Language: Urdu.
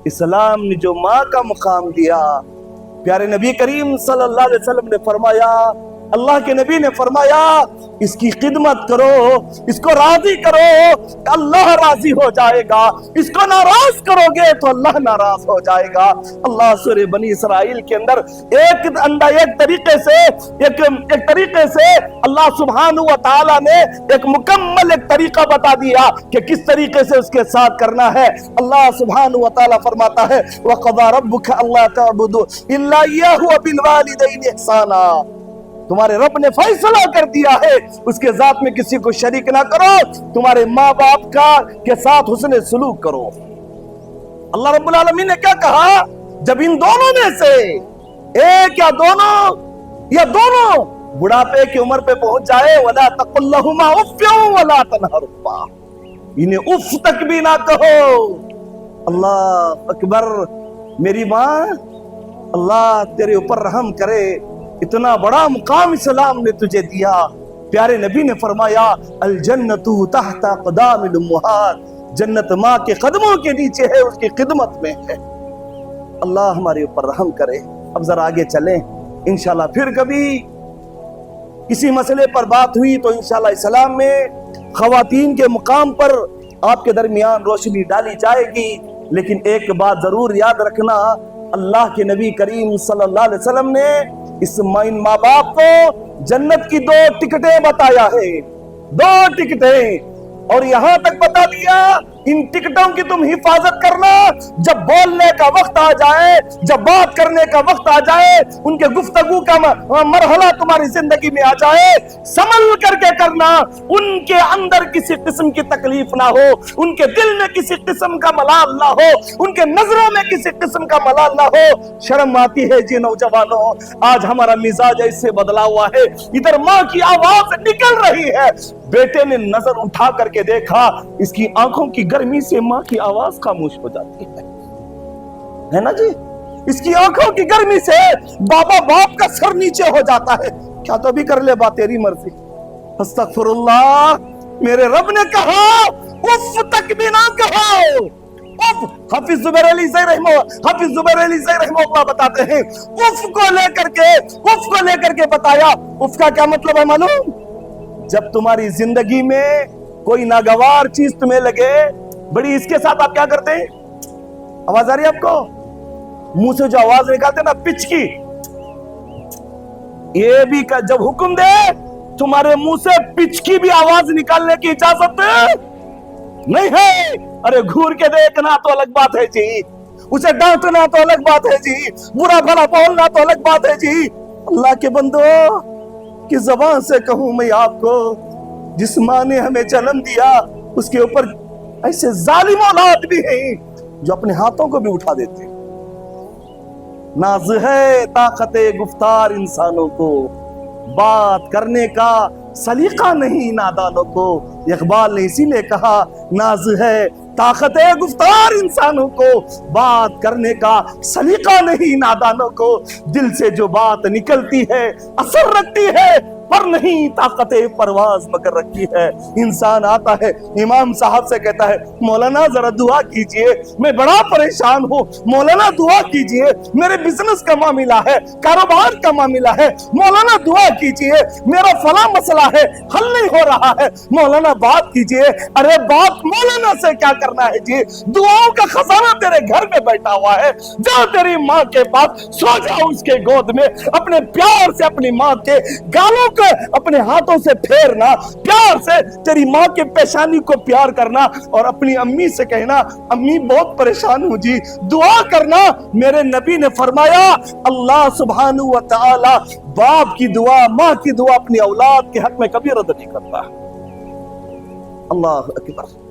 اسلام نے جو ماں کا مقام دیا، پیارے نبی کریم صلی اللہ علیہ وسلم نے فرمایا، اللہ کے نبی نے فرمایا اس کی خدمت کرو، اس کو راضی کرو، اللہ راضی ہو جائے گا، اس کو ناراض کرو گے تو اللہ ناراض ہو جائے گا۔ اللہ سورہ بنی اسرائیل کے اندر ایک طریقے سے اللہ سبحانہ و تعالیٰ نے ایک مکمل ایک طریقہ بتا دیا کہ کس طریقے سے اس کے ساتھ کرنا ہے۔ اللہ سبحانہ و تعالیٰ فرماتا ہے وَقَضَى رَبُّكَ أَلَّا تَعْبُدُوا إِلَّا إِيَّاهُ وَبِالْوَالِدَيْنِ إِحْسَانًا، تمہارے رب نے فیصلہ کر دیا ہے اس کے ذات میں کسی کو شریک نہ کرو، تمہارے ماں باپ کے ساتھ حسن سلوک کرو۔ اللہ رب العالمین نے کیا کہا؟ جب ان دونوں میں سے ایک یا دونوں بڑھاپے کی عمر پہ پہنچ جائے وَلَا تَقُلْ لَهُمَا أُفٍّ وَلَا تَنْهَرْهُمَا، انہیں اف تک بھی نہ کہو۔ اللہ اکبر، میری ماں اللہ تیرے اوپر رحم کرے، اتنا بڑا مقام اسلام نے تجھے دیا۔ پیارے نبی نے فرمایا الجنت تحت اقدام الامہات، جنت ماں کے قدموں کے نیچے ہے، اس کی خدمت میں ہے۔ اللہ ہمارے اوپر رحم کرے۔ اب ذرا آگے چلیں، انشاءاللہ پھر کبھی کسی مسئلے پر بات ہوئی تو انشاءاللہ اسلام میں خواتین کے مقام پر آپ کے درمیان روشنی ڈالی جائے گی۔ لیکن ایک بات ضرور یاد رکھنا، اللہ کے نبی کریم صلی اللہ علیہ وسلم نے اس ماں باپ کو جنت کی 2 ٹکٹیں بتایا ہے، 2 ٹکٹیں، اور یہاں تک بتا دیا ان ٹکٹوں کی تم حفاظت کرنا، جب بولنے کا وقت آ جائے، جب بات کرنے کا وقت آ جائے، ان کے گفتگو کا مرحلہ تمہاری زندگی میں آ جائے، سنبھل کر کے کرنا، ان کے اندر کسی قسم کی تکلیف نہ ہو، ان کے دل میں کسی قسم کا ملال نہ ہو، ان کے نظروں میں کسی قسم کا ملال نہ ہو۔ شرم آتی ہے جی نوجوانوں، آج ہمارا مزاج ایسے بدلا ہوا ہے، ادھر ماں کی آواز نکل رہی ہے، بیٹے نے نظر اٹھا کر کے دیکھا، اس کی آنکھوں کی گرمی سے ماں کی آواز خاموش ہو جاتی ہے نا جی، اس کی آنکھوں کی گرمی سے بابا باپ کا سر نیچے ہو جاتا ہے، کیا تو بھی کر لے بات تیری مرضی۔ استغفر اللہ، میرے رب نے کہا اف تک بھی نہ کہو۔ حافظ زبیر علی زئی رحمہ اللہ بتاتے ہیں اف کو لے کر کے بتایا۔ اف کا کیا مطلب ہے معلوم؟ جب تمہاری زندگی میں کوئی ناگوار چیز تمہیں لگے، بڑی اس کے ساتھ آپ کیا کرتے ہیں؟ آواز آ رہی ہے آپ کو؟ منہ سے جو آواز نکالتے نا پچ کی، یہ بھی جب حکم دے تمہارے منہ سے پچ کی بھی آواز نکالنے کی اجازت نہیں ہے۔ ارے گھور کے دیکھنا تو الگ بات ہے جی، اسے ڈانٹنا تو الگ بات ہے جی، برا بھلا بولنا تو الگ بات ہے جی۔ اللہ کے بندو، کس زبان سے کہوں میں آپ کو، جس ماں نے ہمیں جنم دیا اس کے اوپر ایسے ظالم اولاد بھی ہیں جو اپنے ہاتھوں کو بھی اٹھا دیتے ہیں۔ ناز ہے طاقت گفتار انسانوں کو، بات کرنے کا سلیقہ نہیں نادانوں کو۔ اقبال نے اسی لیے کہا ناز ہے طاقت گفتار انسانوں کو، بات کرنے کا سلیقہ نہیں نادانوں کو۔ دل سے جو بات نکلتی ہے اثر رکھتی ہے، پر نہیں طاقت پرواز مگر رکھی ہے۔ انسان آتا ہے امام صاحب سے کہتا ہے مولانا ذرا دعا کیجئے، میں بڑا پریشان ہوں، مولانا دعا کیجئے، میرے بزنس کا معاملہ ہے، کاروبار کا معاملہ ہے، مولانا دعا کیجئے، میرا فلاں مسئلہ ہے حل نہیں ہو رہا ہے، مولانا بات کیجئے۔ ارے بات مولانا سے کیا کرنا ہے جی، دعاؤں کا خزانہ تیرے گھر میں بیٹھا ہوا ہے، جا تیری ماں کے پاس سو جاؤ اس کے گود میں، اپنے پیار سے اپنی ماں کے گالوں کو اپنے ہاتھوں سے پھیرنا، پیار سے تیری ماں کے پیشانی کو پیار کرنا، اور اپنی امی سے کہنا امی بہت پریشان ہوں جی، دعا کرنا۔ میرے نبی نے فرمایا اللہ سبحانہ و تعالی باپ کی دعا، ماں کی دعا اپنی اولاد کے حق میں کبھی رد نہیں کرتا۔ اللہ اکبر۔